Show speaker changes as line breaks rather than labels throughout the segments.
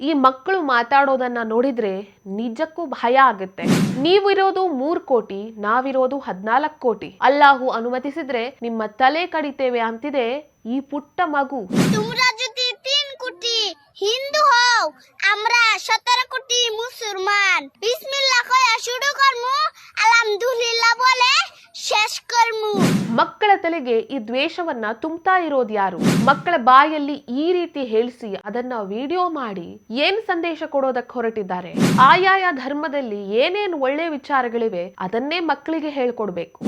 ಈ ಮಕ್ಕಳು ಮಾತಾಡೋದನ್ನ ನೋಡಿದ್ರೆ ನಿಜಕ್ಕೂ ಭಯ ಆಗುತ್ತೆ. ನೀವಿರೋದು 3 ಕೋಟಿ, ನಾವಿರೋದು 14 ಕೋಟಿ. ಅಲ್ಲಾಹು ಅನುಮತಿಸಿದ್ರೆ ನಿಮ್ಮ ತಲೆ ಕಡಿತೇವೆ ಅಂತಿದೆ ಈ ಪುಟ್ಟ ಮಗು.
তোমরা যদি 3 কোটি হিন্দু হও, আমরা 17 কোটি মুসলমান। বিসমিল্লাহ কয়া শুরু করমু, আলহামদুলিল্লাহ বলে শেষ করমু।
ಮಕ್ಕಳ ತಲೆಗೆ ಈ ದ್ವೇಷವನ್ನ ತುಂಬ್ತಾ ಇರೋದು ಯಾರು? ಮಕ್ಕಳ ಬಾಯಲ್ಲಿ ಈ ರೀತಿ ಹೇಳಿಸಿ ಅದನ್ನ ವಿಡಿಯೋ ಮಾಡಿ ಏನ್ ಸಂದೇಶ ಕೊಡೋದಕ್ಕೆ ಹೊರಟಿದ್ದಾರೆ? ಆಯಾಯ ಧರ್ಮದಲ್ಲಿ ಏನೇನು ಒಳ್ಳೆ ವಿಚಾರಗಳಿವೆ ಅದನ್ನೇ ಮಕ್ಕಳಿಗೆ ಹೇಳ್ಕೊಡ್ಬೇಕು.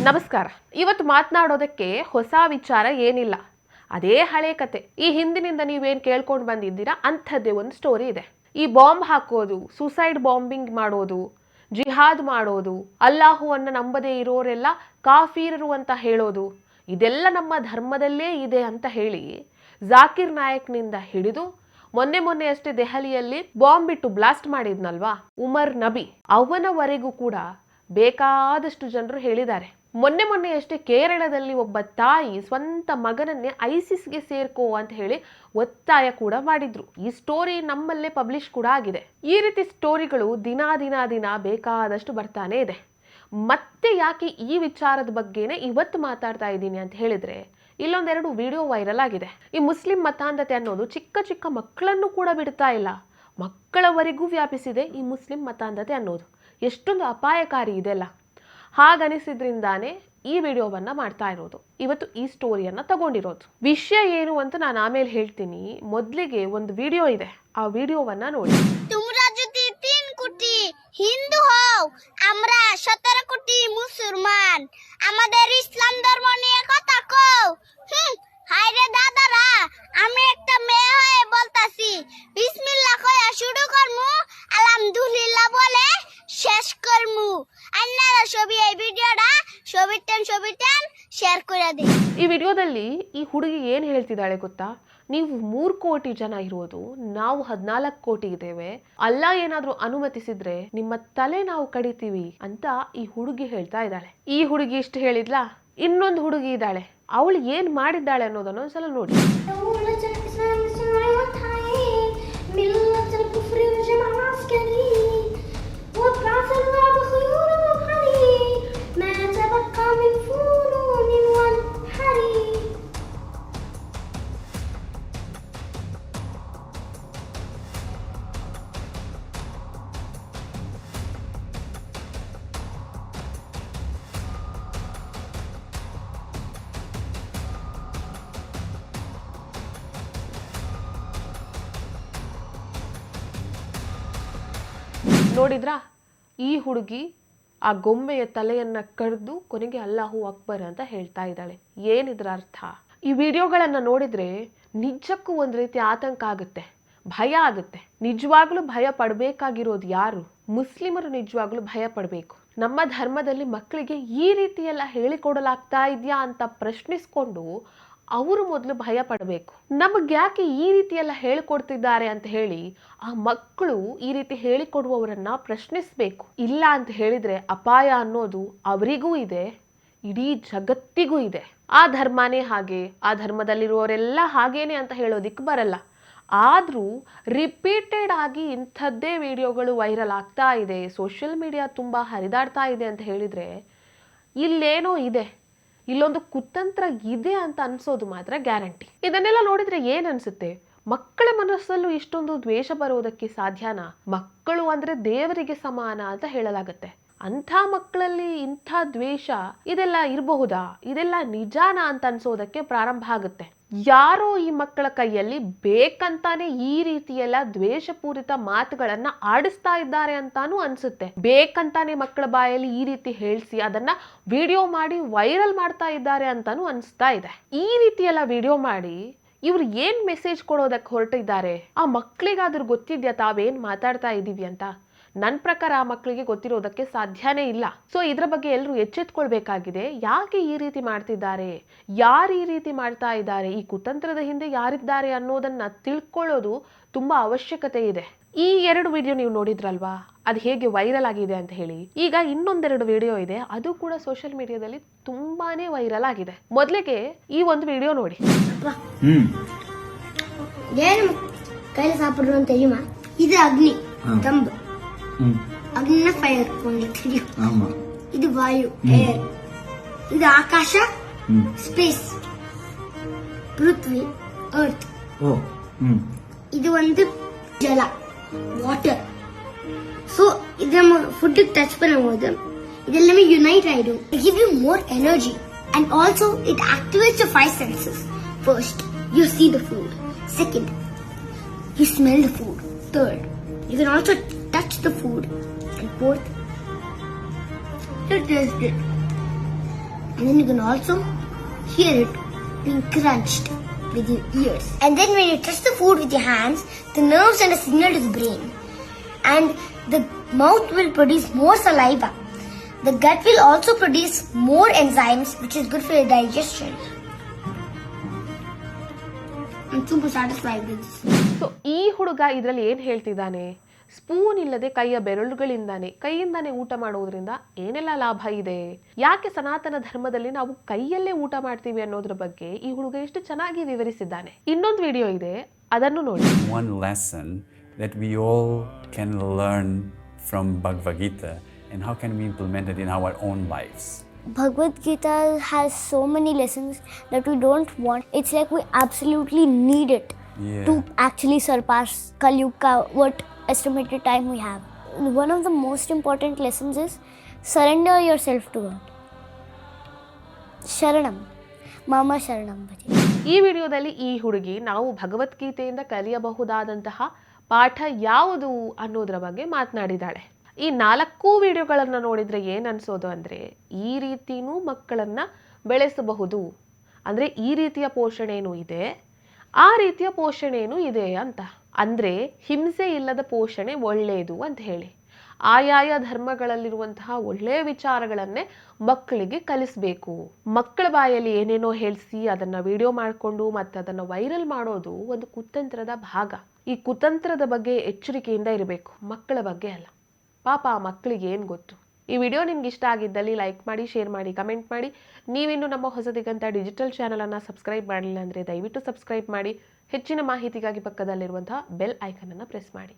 ನಮಸ್ಕಾರ. ಇವತ್ತು ಮಾತನಾಡೋದಕ್ಕೆ ಹೊಸ ವಿಚಾರ ಏನಿಲ್ಲ, ಅದೇ ಹಳೆ ಕತೆ. ಈ ಹಿಂದಿನಿಂದ ನೀವೇನ್ ಕೇಳ್ಕೊಂಡು ಬಂದಿದ್ದೀರಾ ಅಂಥದ್ದೇ ಒಂದು ಸ್ಟೋರಿ ಇದೆ. ಈ ಬಾಂಬ್ ಹಾಕೋದು, ಸುಸೈಡ್ ಬಾಂಬಿಂಗ್ ಮಾಡೋದು, ಜಿಹಾದ್ ಮಾಡೋದು, ಅಲ್ಲಾಹುವನ್ನ ನಂಬದೇ ಇರೋರೆಲ್ಲ ಕಾಫೀರರು ಅಂತ ಹೇಳೋದು, ಇದೆಲ್ಲ ನಮ್ಮ ಧರ್ಮದಲ್ಲೇ ಇದೆ ಅಂತ ಹೇಳಿ ಜಾಕಿರ್ ನಾಯಕ್ನಿಂದ ಹಿಡಿದು ಮೊನ್ನೆ ಅಷ್ಟೇ ದೆಹಲಿಯಲ್ಲಿ ಬಾಂಬ್ ಬಿಟ್ಟು ಬ್ಲಾಸ್ಟ್ ಮಾಡಿದ್ನಲ್ವಾ ಉಮರ್ ನಬಿ, ಅವನವರೆಗೂ ಕೂಡ ಬೇಕಾದಷ್ಟು ಜನರು ಹೇಳಿದ್ದಾರೆ. ಮೊನ್ನೆ ಅಷ್ಟೇ ಕೇರಳದಲ್ಲಿ ಒಬ್ಬ ತಾಯಿ ಸ್ವಂತ ಮಗನನ್ನೇ ಐಸಿಸ್ಗೆ ಸೇರ್ಕೋ ಅಂತ ಹೇಳಿ ಒತ್ತಾಯ ಕೂಡ ಮಾಡಿದ್ರು. ಈ ಸ್ಟೋರಿ ನಮ್ಮಲ್ಲೇ ಪಬ್ಲಿಷ್ ಕೂಡ ಆಗಿದೆ. ಈ ರೀತಿ ಸ್ಟೋರಿಗಳು ದಿನ ಬೇಕಾದಷ್ಟು ಬರ್ತಾನೆ ಇದೆ. ಮತ್ತೆ ಯಾಕೆ ಈ ವಿಚಾರದ ಬಗ್ಗೆನೇ ಇವತ್ತು ಮಾತಾಡ್ತಾ ಇದ್ದೀನಿ ಅಂತ ಹೇಳಿದ್ರೆ, ಇಲ್ಲೊಂದೆರಡು ವಿಡಿಯೋ ವೈರಲ್ ಆಗಿದೆ. ಈ ಮುಸ್ಲಿಂ ಮತಾಂಧತೆ ಅನ್ನೋದು ಚಿಕ್ಕ ಮಕ್ಕಳನ್ನು ಕೂಡ ಬಿಡ್ತಾ ಇಲ್ಲ, ಮಕ್ಕಳವರೆಗೂ ವ್ಯಾಪಿಸಿದೆ ಈ ಮುಸ್ಲಿಂ ಮತಾಂಧತೆ ಅನ್ನೋದು. ಎಷ್ಟೊಂದು ಅಪಾಯಕಾರಿ ಇದೆಲ್ಲ. ಹಾಗನಿಸಿದ್ರಿಂದಾನೇ ಈ ವಿಡಿಯೋವನ್ನ ಮಾಡ್ತಾ ಇರೋದು, ಇವತ್ತು ಈ ಸ್ಟೋರಿಯನ್ನ ತಗೊಂಡಿರೋದು. ವಿಷಯ ಏನು ಅಂತ ನಾನು ಆಮೇಲೆ ಹೇಳ್ತೀನಿ. ಮೊದಲಿಗೆ ಒಂದು ವಿಡಿಯೋ ಇದೆ, ಆ ವಿಡಿಯೋವನ್ನ ನೋಡಿ.
তোমরা যদি 3 কোটি হিন্দু হও, আমরা 17 কোটি মুসলমান। আমাদের ইসলাম ধর্ম নিয়ে কথা কও। হায় রে দাদারা, আমি একটা মেয়ে হয়ে বলতাছি, বিসমিল্লাহ কয়া শুরু করমু, আলহামদুলিল্লাহ বলে শেষ করমু। আপনারা সবাই এই ভিডিওটা ছবিটান শেয়ার করে দিন.
ಈ ವಿಡಿಯೋದಲ್ಲಿ ಈ ಹುಡುಗಿ ಏನ್ ಹೇಳ್ತಿದ್ದಾಳೆ ಗೊತ್ತಾ? ನೀವು 3 ಕೋಟಿ ಜನ ಇರೋದು, ನಾವು 14 ಕೋಟಿ ಇದ್ದೇವೆ. ಅಲ್ಲಾ ಏನಾದ್ರೂ ಅನುಮತಿಸಿದ್ರೆ ನಿಮ್ಮ ತಲೆ ನಾವು ಕಡಿತೀವಿ ಅಂತ ಈ ಹುಡುಗಿ ಹೇಳ್ತಾ ಇದ್ದಾಳೆ. ಈ ಹುಡುಗಿ ಇಷ್ಟು ಹೇಳಿದ್ಲಾ? ಇನ್ನೊಂದು ಹುಡುಗಿ ಇದ್ದಾಳೆ, ಅವಳು ಏನ್ ಮಾಡಿದ್ದಾಳೆ ಅನ್ನೋದನ್ನ ಒಂದ್ಸಲ ನೋಡಿ. ನೋಡಿದ್ರಾ? ಈ ಹುಡುಗಿ ಆ ಗೊಂಬೆಯ ತಲೆಯನ್ನ ಕಡ್ದು ಕೊನೆಗೆ ಅಲ್ಲಾಹು ಅಕ್ಬರ್ ಅಂತ ಹೇಳ್ತಾ ಇದ್ದಾಳೆ. ಏನಿದ್ರ ಅರ್ಥ? ಈ ವಿಡಿಯೋಗಳನ್ನ ನೋಡಿದ್ರೆ ನಿಜಕ್ಕೂ ಒಂದ್ ರೀತಿ ಆತಂಕ ಆಗುತ್ತೆ, ಭಯ ಆಗುತ್ತೆ. ನಿಜವಾಗ್ಲೂ ಭಯ ಪಡ್ಬೇಕಾಗಿರೋದು ಯಾರು? ಮುಸ್ಲಿಮರು ನಿಜವಾಗ್ಲೂ ಭಯ ಪಡ್ಬೇಕು. ನಮ್ಮ ಧರ್ಮದಲ್ಲಿ ಮಕ್ಕಳಿಗೆ ಈ ರೀತಿ ಎಲ್ಲ ಹೇಳಿಕೊಡಲಾಗ್ತಾ ಇದೆಯಾ ಅಂತ ಪ್ರಶ್ನಿಸ್ಕೊಂಡು ಅವರು ಮೊದಲು ಭಯ ಪಡಬೇಕು. ನಮಗೆ ಯಾಕೆ ಈ ರೀತಿ ಎಲ್ಲ ಹೇಳಿಕೊಡ್ತಿದ್ದಾರೆ ಅಂತ ಹೇಳಿ ಆ ಮಕ್ಕಳು ಈ ರೀತಿ ಹೇಳಿಕೊಡುವವರನ್ನ ಪ್ರಶ್ನಿಸಬೇಕು. ಇಲ್ಲ ಅಂತ ಹೇಳಿದ್ರೆ ಅಪಾಯ ಅನ್ನೋದು ಅವರಿಗೂ ಇದೆ, ಇಡೀ ಜಗತ್ತಿಗೂ ಇದೆ. ಆ ಧರ್ಮನೇ ಹಾಗೆ, ಆ ಧರ್ಮದಲ್ಲಿರುವವರೆಲ್ಲ ಹಾಗೇನೆ ಅಂತ ಹೇಳೋದಿಕ್ಕೆ ಬರಲ್ಲ. ಆದರೂ ರಿಪೀಟೆಡ್ ಆಗಿ ಇಂಥದ್ದೇ ವಿಡಿಯೋಗಳು ವೈರಲ್ ಆಗ್ತಾ ಇದೆ, ಸೋಷಿಯಲ್ ಮೀಡಿಯಾ ತುಂಬ ಹರಿದಾಡ್ತಾ ಇದೆ ಅಂತ ಹೇಳಿದ್ರೆ ಇಲ್ಲೇನೋ ಇದೆ, ಇಲ್ಲೊಂದು ಕುತಂತ್ರ ಇದೆ ಅಂತ ಅನ್ಸೋದು ಮಾತ್ರ ಗ್ಯಾರಂಟಿ. ಇದನ್ನೆಲ್ಲ ನೋಡಿದ್ರೆ ಏನ್ ಅನ್ಸುತ್ತೆ? ಮಕ್ಕಳ ಮನಸ್ಸಲ್ಲೂ ಇಷ್ಟೊಂದು ದ್ವೇಷ ಬರೋದಕ್ಕೆ ಸಾಧ್ಯನಾ? ಮಕ್ಕಳು ಅಂದ್ರೆ ದೇವರಿಗೆ ಸಮಾನ ಅಂತ ಹೇಳಲಾಗತ್ತೆ. ಅಂಥ ಮಕ್ಕಳಲ್ಲಿ ಇಂಥ ದ್ವೇಷ ಇದೆಲ್ಲ ಇರಬಹುದಾ? ಇದೆಲ್ಲ ನಿಜಾನ ಅಂತ ಅನ್ಸೋದಕ್ಕೆ ಪ್ರಾರಂಭ ಆಗುತ್ತೆ. ಯಾರೋ ಈ ಮಕ್ಕಳ ಕೈಯಲ್ಲಿ ಬೇಕಂತಾನೆ ಈ ರೀತಿಯೆಲ್ಲ ದ್ವೇಷಪೂರಿತ ಮಾತುಗಳನ್ನ ಆಡಿಸ್ತಾ ಇದ್ದಾರೆ ಅಂತಾನೂ ಅನ್ಸುತ್ತೆ. ಬೇಕಂತಾನೆ ಮಕ್ಕಳ ಬಾಯಲ್ಲಿ ಈ ರೀತಿ ಹೇಳಿಸಿ ಅದನ್ನ ವಿಡಿಯೋ ಮಾಡಿ ವೈರಲ್ ಮಾಡ್ತಾ ಇದ್ದಾರೆ ಅಂತಾನೂ ಅನ್ಸ್ತಾ ಇದೆ. ಈ ರೀತಿ ಎಲ್ಲ ವಿಡಿಯೋ ಮಾಡಿ ಇವ್ರು ಏನ್ ಮೆಸೇಜ್ ಕೊಡೋದಕ್ಕೆ ಹೊರಟಿದ್ದಾರೆ? ಆ ಮಕ್ಕಳಿಗಾದ್ರೂ ಗೊತ್ತಿದ್ಯಾ ತಾವೇನ್ ಮಾತಾಡ್ತಾ ಇದೀವಿ ಅಂತ? ನನ್ನ ಪ್ರಕಾರ ಆ ಮಕ್ಕಳಿಗೆ ಗೊತ್ತಿರೋದಕ್ಕೆ ಸಾಧ್ಯನೇ ಇಲ್ಲ. ಸೊ ಇದ್ರ ಬಗ್ಗೆ ಎಲ್ಲರೂ ಎಚ್ಚೆತ್ಕೊಳ್ಬೇಕಾಗಿದೆ. ಯಾಕೆ ಈ ರೀತಿ ಮಾಡ್ತಿದ್ದಾರೆ, ಯಾರು ಈ ರೀತಿ ಮಾಡ್ತಾ ಇದ್ದಾರೆ, ಈ ಕುತಂತ್ರದ ಹಿಂದೆ ಯಾರಿದ್ದಾರೆ ಅನ್ನೋದನ್ನ ತಿಳ್ಕೊಳ್ಳೋದು ತುಂಬಾ ಅವಶ್ಯಕತೆ ಇದೆ. ಈ 2 ವಿಡಿಯೋ ನೀವು ನೋಡಿದ್ರಲ್ವಾ, ಅದು ಹೇಗೆ ವೈರಲ್ ಆಗಿದೆ ಅಂತ ಹೇಳಿ. ಈಗ ಇನ್ನೊಂದೆರಡು ವಿಡಿಯೋ ಇದೆ, ಅದು ಕೂಡ ಸೋಷಿಯಲ್ ಮೀಡಿಯಾದಲ್ಲಿ ತುಂಬಾನೇ ವೈರಲ್ ಆಗಿದೆ. ಮೊದಲಿಗೆ ಈ ಒಂದು ವಿಡಿಯೋ ನೋಡಿ.
ಏನು ಕೈಲಿ ಸಾಪಿಡುವಂತ தெரியுமா? இது அக்னி கம்பு. அக்னினா ஃபயர் உங்களுக்கு தெரியும். இது வாயு ஏர். இது ஆகாಶ ஸ்பேஸ். பிருத்வி எர்த். இது வந்து ஜல வாட்டர். சோ இது நம்ம ஃபுட்டுக்கு டச் பண்ணும்போது இதெல்லாமே யுனைட் ஆயிடும். It gives you more energy and also it activates your 5 senses. First, you see the food. Second, you smell the food. Third, you can also touch the food. And fourth, you taste it. And then you can also hear it being crunched with your ears. And then when you touch the food with your hands, the nerves send a signal to the brain. And the mouth will produce more saliva. The gut will also produce more enzymes, which is good for your digestion. I'm super satisfied with this.
So ಈ ಹುಡುಗ ಇದರಲ್ಲಿ ಏನ್ ಹೇಳ್ತಿದ್ದಾನೆ, spoon ಇಲ್ಲದೆ ಕೈಯ ಕೈಯಿಂದಾನೆ ಊಟ ಮಾಡೋದ್ರಿಂದ ಏನೆಲ್ಲ ಲಾಭ ಇದೆ, ಯಾಕೆ ಸನಾತನ ಧರ್ಮದಲ್ಲಿ ನಾವು ಕೈಯಲ್ಲೇ ಊಟ ಮಾಡ್ತೀವಿ ಅನ್ನೋದ್ರ ಬಗ್ಗೆ ಈ ಹುಡುಗ ಎಷ್ಟು ಚೆನ್ನಾಗಿ ವಿವರಿಸಿದ್ದಾನೆ. ಇನ್ನೊಂದು ವಿಡಿಯೋ ಇದೆ, ಅದನ್ನು ನೋಡಿ.
One lesson that we all can learn from Bhagavad Gita and how can we implement it in our own lives.
Bhagavad Gita has so many lessons that we don't want. It's like we absolutely need it to actually surpass Kali Yuga, what estimated time we have. One of the most important lessons is surrender yourself to God. Sharanam. Mama Sharanam Bhaji.
ಈ ವಿಡಿಯೋದಲ್ಲಿ ಈ ಹುಡುಗಿ ನಾವು ಭಗವದ್ಗೀತೆಯಿಂದ ಕಲಿಯಬಹುದಾದಂತಹ ಪಾಠ ಯಾವುದು ಅನ್ನೋದ್ರ ಬಗ್ಗೆ ಮಾತನಾಡಿದಾಳೆ. ಈ 4 ವಿಡಿಯೋಗಳನ್ನು ನೋಡಿದ್ರೆ ಏನ್ ಅನ್ಸೋದು ಅಂದ್ರೆ, ಈ ರೀತಿನೂ ಮಕ್ಕಳನ್ನ ಬೆಳೆಸಬಹುದು, ಅಂದ್ರೆ ಈ ರೀತಿಯ ಪೋಷಣೆನೂ ಇದೆ, ಆ ರೀತಿಯ ಪೋಷಣೆನೂ ಇದೆ ಅಂತ. ಅಂದ್ರೆ ಹಿಂಸೆ ಇಲ್ಲದ ಪೋಷಣೆ ಒಳ್ಳೆಯದು ಅಂತ ಹೇಳಿ ಆಯಾಯ ಧರ್ಮಗಳಲ್ಲಿರುವಂತಹ ಒಳ್ಳೆಯ ವಿಚಾರಗಳನ್ನೇ ಮಕ್ಕಳಿಗೆ ಕಲಿಸಬೇಕು. ಮಕ್ಕಳ ಬಾಯಲ್ಲಿ ಏನೇನೋ ಹೇಳಿಸಿ ಅದನ್ನ ವಿಡಿಯೋ ಮಾಡಿಕೊಂಡು ಮತ್ತೆ ಅದನ್ನ ವೈರಲ್ ಮಾಡೋದು ಒಂದು ಕುತಂತ್ರದ ಭಾಗ. ಈ ಕುತಂತ್ರದ ಬಗ್ಗೆ ಎಚ್ಚರಿಕೆಯಿಂದ ಇರಬೇಕು, ಮಕ್ಕಳ ಬಗ್ಗೆ ಅಲ್ಲ. ಪಾಪ ಆ ಮಕ್ಕಳಿಗೆ ಏನು ಗೊತ್ತು. ಈ ವಿಡಿಯೋ ನಿಮ್ಗೆ ಇಷ್ಟ ಆಗಿದ್ದಲ್ಲಿ ಲೈಕ್ ಮಾಡಿ, ಶೇರ್ ಮಾಡಿ, ಕಮೆಂಟ್ ಮಾಡಿ. ನೀವಿನ್ನು ನಮ್ಮ ಹೊಸದಿಗಂತ ಡಿಜಿಟಲ್ ಚಾನಲನ್ನು ಸಬ್ಸ್ಕ್ರೈಬ್ ಮಾಡಲಿಲ್ಲ ಅಂದರೆ ದಯವಿಟ್ಟು ಸಬ್ಸ್ಕ್ರೈಬ್ ಮಾಡಿ. ಹೆಚ್ಚಿನ ಮಾಹಿತಿಗಾಗಿ ಪಕ್ಕದಲ್ಲಿರುವಂತಹ ಬೆಲ್ ಐಕನನ್ನು ಪ್ರೆಸ್ ಮಾಡಿ.